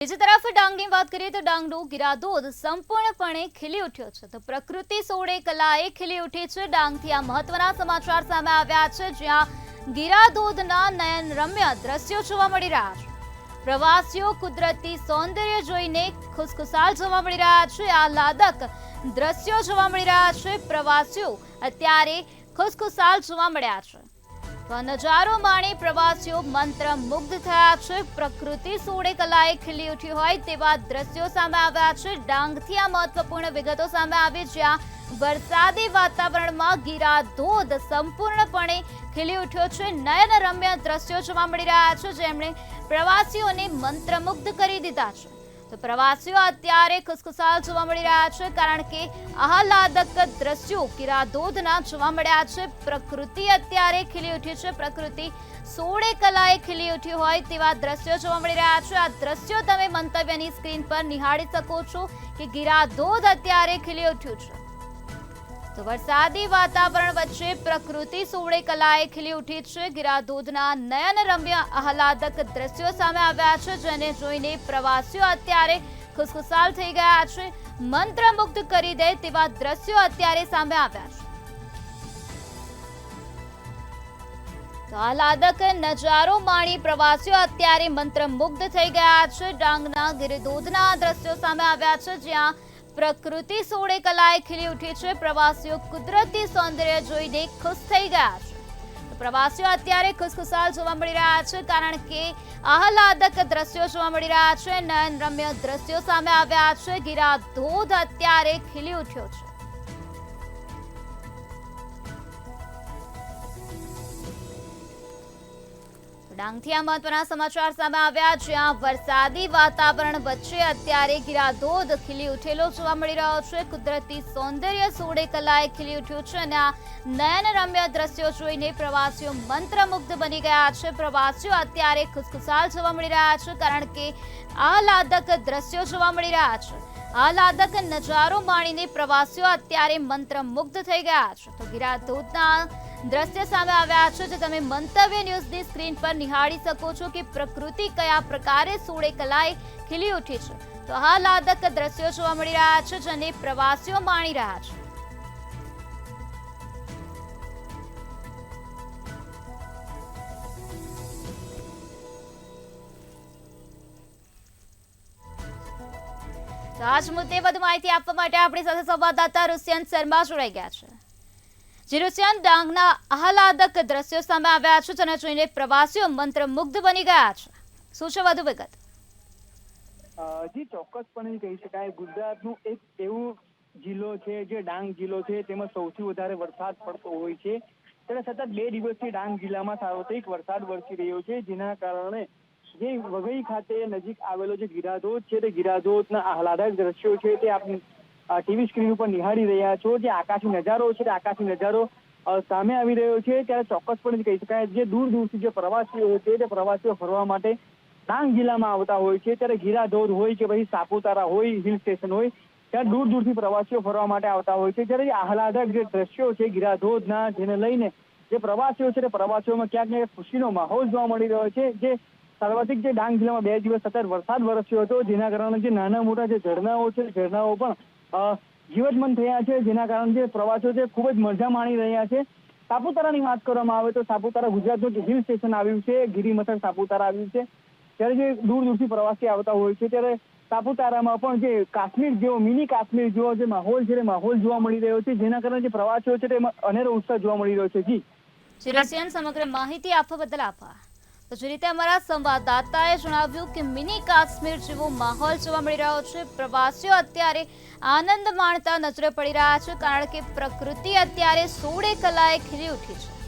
બીજી તરફ ડાંગની વાત કરીએ તો ડાંગનો ગિરાધોધ સંપૂર્ણપણે ખીલી ઉઠ્યો છે. તો પ્રકૃતિ સોળે કલાએ ખીલી ઉઠી છે. ડાંગથી આ મહત્વના સમાચાર સામે આવ્યા છે, જ્યાં ગિરાધોધના નયનરમ્ય દ્રશ્યો જોવા મળી રહ્યા છે. પ્રવાસીઓ કુદરતી સૌંદર્ય જોઈને ખુશખુશાલ જોવા મળી રહ્યા છે. આહલાદક દ્રશ્યો જોવા મળી રહ્યા છે. પ્રવાસીઓ અત્યારે ખુશખુશાલ જોવા મળ્યા છે. નજારો માણી પ્રવાસીઓ મંત્રમુગ્ધ થયા છે. પ્રકૃતિ સોળે કલાએ ખીલી ઉઠી હોય તેવા દ્રશ્યો સામે આવ્યા છે. ડાંગથી આ મહત્વપૂર્ણ વિગતો સામે આવી, જ્યાં વરસાદી વાતાવરણમાં ગિરાધોધ સંપૂર્ણપણે ખીલી ઉઠ્યો છે. નયનરમ્ય દ્રશ્યો જોવા મળી રહ્યા છે, જેમણે પ્રવાસીઓને મંત્રમુગ્ધ કરી દીધા છે. તો પ્રવાસીઓ અત્યારે ખુશખુશાલ જોવા મળી રહ્યા છે, કારણ કે આહલાદક દ્રશ્યો ગિરાધોધના જોવા મળ્યા છે. પ્રકૃતિ અત્યારે ખીલી ઉઠી છે. પ્રકૃતિ સોળે કલાએ ખીલી ઉઠી હોય તેવા દ્રશ્યો જોવા મળી રહ્યા છે. આ દ્રશ્યો તમે મંતવ્યની સ્ક્રીન પર નિહાળી શકો છો કે ગિરાધોધ અત્યારે ખીલી ઉઠ્યું છે. તો વરસાદી વાતાવરણ વચ્ચે પ્રકૃતિ સોળે કલાએ ખીલી ઉઠી છે. ગિરાધોધના નયનરમ્ય આહલાદક દ્રશ્યો સામે આવ્યા છે, જેને જોઈને પ્રવાસીઓ અત્યારે ખુશખુશાલ થઈ ગયા છે. મંત્રમુગ્ધ કરી દે તેવા દ્રશ્યો અત્યારે સામે આવ્યા છે. તો આહલાદક નજારો માણી પ્રવાસીઓ અત્યારે મંત્રમુગ્ધ થઈ ગયા છે. ડાંગના ગિરિધોધના દ્રશ્યો સામે આવ્યા છે, જ્યાં પ્રકૃતિ સોળે કલાએ ખીલી ઉઠી છે. પ્રવાસીઓ કુદરતી સૌંદર્ય જોઈને ખુશ થઈ ગયા છે. પ્રવાસીઓ અત્યારે ખુશખુશાલ જોવા મળી રહ્યા છે, કારણ કે આહલાદક દ્રશ્યો જોવા મળી રહ્યા છે. નયનરમ્ય દ્રશ્યો સામે આવ્યા છે. ગિરાધોધ અત્યારે ખીલી ઉઠ્યો છે. ડાંગથી આ મહત્વના સમાચાર સામે આવ્યા, જ્યાં વરસાદી વાતાવરણ વચ્ચે અત્યારે ગિરાધોધ ખીલી ઉઠેલો જોવા મળી રહ્યો છે. કુદરતી સૌંદર્ય સોળે કલાએ ખીલી ઉઠ્યું છે અને આ નયનરમ્ય દ્રશ્યો જોઈને પ્રવાસીઓ મંત્રમુગ્ધ બની ગયા છે. પ્રવાસીઓ અત્યારે ખુશખુશાલ જોવા મળી રહ્યા છે, કારણ કે આહલાદક દ્રશ્યો જોવા મળી રહ્યા છે. આહલાદક નજારો માણીને પ્રવાસીઓ અત્યારે મંત્રમુગ્ધ થઈ ગયા છે. તો ગિરાધોધના દ્રશ્ય સામે આવ્યા છે, જે તમે મંતવ્ય ન્યૂઝની સ્ક્રીન પર નિહાળી શકો છો કે પ્રકૃતિ કયા પ્રકારે સોળે કલાએ ખીલી ઉઠી છે. તો આહલાદક દ્રશ્યો જોવા મળી રહ્યા છે, જેને પ્રવાસીઓ માણી રહ્યા છે. તો આજ મુદ્દે વધુ માહિતી આપવા માટે આપણી સાથે સંવાદદાતા રુસિયન શર્મા જોડાઈ ગયા છે. રુસિયન, ડાંગના આહલાદક દ્રશ્યો સામે આવ્યા છે, જેને જોઈને પ્રવાસીઓ મંત્રમુગ્ધ બની ગયા છે. શું છે વધુ વિગત? જી, ચોક્કસપણે કહી શકાય ગુજરાતનું એક એવું જિલ્લો છે જે ડાંગ જિલ્લો છે, તેમાં સૌથી વધારે વરસાદ પડતો હોય છે. ત્યારે સતત 2 દિવસથી ડાંગ જિલ્લામાં સાર્વત્રિક વરસાદ વરસી રહ્યો છે, જેના કારણે જે વઘઈ ખાતે નજીક આવેલો જે ગિરાધોધ છે, તે ગિરાધોધના આહલાદક દ્રશ્યો છે તે આપણે ટીવી સ્ક્રીન ઉપર નિહાળી રહ્યા છો. જે આકાશી નજારો છે તે આકાશી નજારો સામે આવી રહ્યો છે. ત્યારે ચોક્કસપણે કહી શકાય, જે દૂર દૂરથી જે પ્રવાસીઓ છે તે પ્રવાસીઓ ફરવા માટે ડાંગ જિલ્લામાં આવતા હોય છે. ત્યારે ગિરાધોધ હોય કે પછી સાપુતારા હોય, હિલ સ્ટેશન હોય, ત્યારે દૂર દૂરથી પ્રવાસીઓ ફરવા માટે આવતા હોય છે. ત્યારે આહલાદક જે દ્રશ્યો છે ગિરાધોધના, જેને લઈને જે પ્રવાસીઓ છે તે પ્રવાસીઓમાં ક્યાંક ને ખુશીનો માહોલ જોવા મળી રહ્યો છે. જે સાર્વત્રિક જે ડાંગ જિલ્લામાં 2 દિવસ સતત વરસાદ વરસ્યો હતો, જેના કારણે જે નાના મોટા જે ઝરણાઓ છે, ઝરણાઓ પણ જીવતમંદ થયા છે, જેના કારણે જે પ્રવાસીઓ છે ખૂબ જ મજા માણી રહ્યા છે. સાપુતારાની વાત કરવામાં આવે તો સાપુતારા ગુજરાતનું જે હિલ સ્ટેશન આવ્યું છે, ગિરિમથક સાપુતારા આવ્યું છે. ત્યારે જે દૂર દૂરથી પ્રવાસી આવતા હોય છે, ત્યારે સાપુતારામાં પણ જે કાશ્મીર જેવો, મિની કાશ્મીર જેવો જે માહોલ છે, તે માહોલ જોવા મળી રહ્યો છે, જેના કારણે જે પ્રવાસીઓ છે તેમાં અનેરો ઉત્સાહ જોવા મળી રહ્યો છે. જી રુસિયન, સમગ્ર માહિતી આપવા બદલ આભાર. તો જે રીતે અમારા સંવાદદાતાએ જણાવ્યું કે મિની કાશ્મીર જેવો માહોલ જોવા મળી રહ્યો છે. પ્રવાસીઓ અત્યારે આનંદ માણતા નજરે પડી રહ્યા છે, કારણ કે પ્રકૃતિ અત્યારે સોળે કલાએ ખીલી ઉઠી છે.